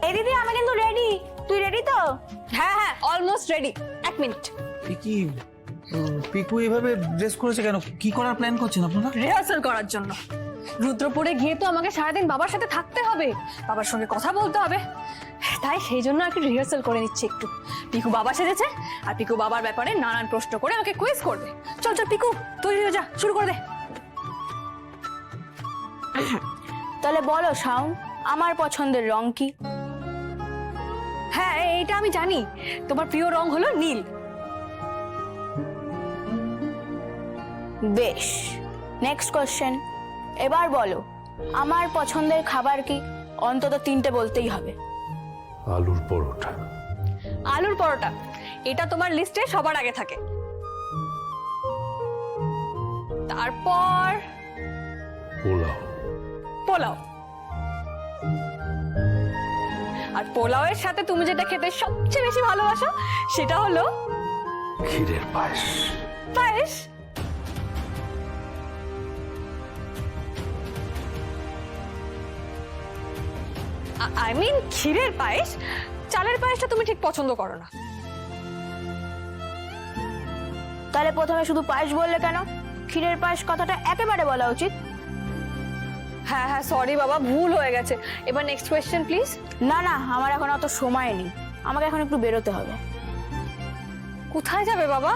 এই দিদি আমি কিন্তু রেডি, তুই রেডি তো? হ্যাঁ হ্যাঁ অলমোস্ট রেডি, 1 মিনিট। কি পিকু এইভাবে ড্রেস করেছে কেন? কি করার প্ল্যান করছেন আপনারা? রিহার্সাল করার জন্য। রুদ্রপুরে গিয়ে তো আমাকে সারাদিন বাবার সাথে থাকতে হবে, বাবার সঙ্গে কথা বলতে হবে, তাই সেই জন্য আর কি রিহার্সাল করে নিচ্ছি একটু। পিকু বাবা সেজেছে আর পিকু বাবার ব্যাপারে নানান প্রশ্ন করে আমাকে কুইজ করবে। চল চল পিকু তুই যা, শুরু করে দে। তাহলে বলো শাওন, আমার পছন্দের রং কি? হ্যাঁ এইটা আমি জানি, তোমার প্রিয় রং হলো নীল। বেশ, নেক্সট কোশ্চেন। এবার বলো আমার পছন্দের খাবার কি? অন্তত 3টে বলতেই হবে। আলুর পরোটা। আলুর পরোটা, এটা তোমার লিস্টে সবার আগে থাকে। তারপর পোলাও। পোলাও, আর পোলাওয়ের সাথে তুমি যেটা খেতে সবচেয়ে বেশি ভালোবাসো সেটা হলো ক্ষীরের পায়েস। পায়েস। আই মিন ক্ষীরের পায়েস, চালের পায়েসটা তুমি ঠিক পছন্দ করো না। তাহলে প্রথমে শুধু পায়েস বললে কেন? ক্ষীরের পায়েস কথাটা একেবারে বলা উচিত। হ্যাঁ হ্যাঁ সরি বাবা, ভুল হয়ে গেছে। এবার নেক্সট কোয়েশ্চেন প্লিজ। না না, আমার এখন অত সময় নেই, আমাকে এখন একটু বেরোতে হবে। কোথায় যাবে বাবা?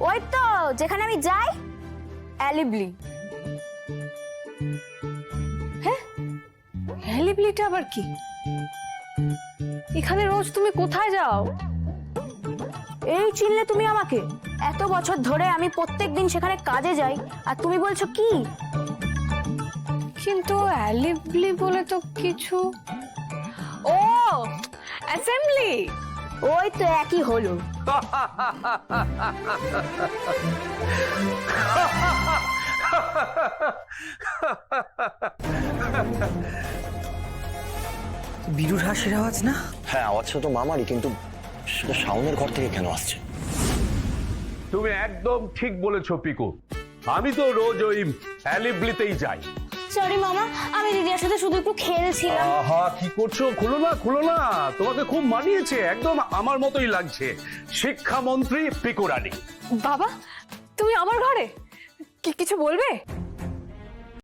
ওই তো যেখানে আমি যাই, অ্যালিবলি। হেলিবিলিটা আবার কি? এখানে রোজ তুমি কোথায় যাও? এই চিনলে তুমি আমাকে? এত বছর ধরে আমি প্রত্যেকদিন সেখানে কাজে যাই, আর তুমি বলছো কি? কিন্তু অ্যালিবলি বলে তো কিছু। ও অ্যাসেম্বলি। ওই তো একই হলো। বিরুর হাসির আওয়াজ না? হ্যাঁ, আওয়াজটা তো মামারই, কিন্তু সেটা শাওনের ঘর থেকে কেন আসছে? তুমি একদম ঠিক বলেছো পিকু, আমি তো রোজ ওই অ্যালিবলিতেই যাই। সরি মামা, আমি দিদির সাথে শুধু একটু খেলছিলাম। আহা কি করছো? খুলো না খুলো না, তোমাকে খুব মানিয়েছে, একদম আমার মতোই লাগছে। শিক্ষামন্ত্রী পিকু রানী। বাবা তুমি আমার ঘরে কিছু বলবে?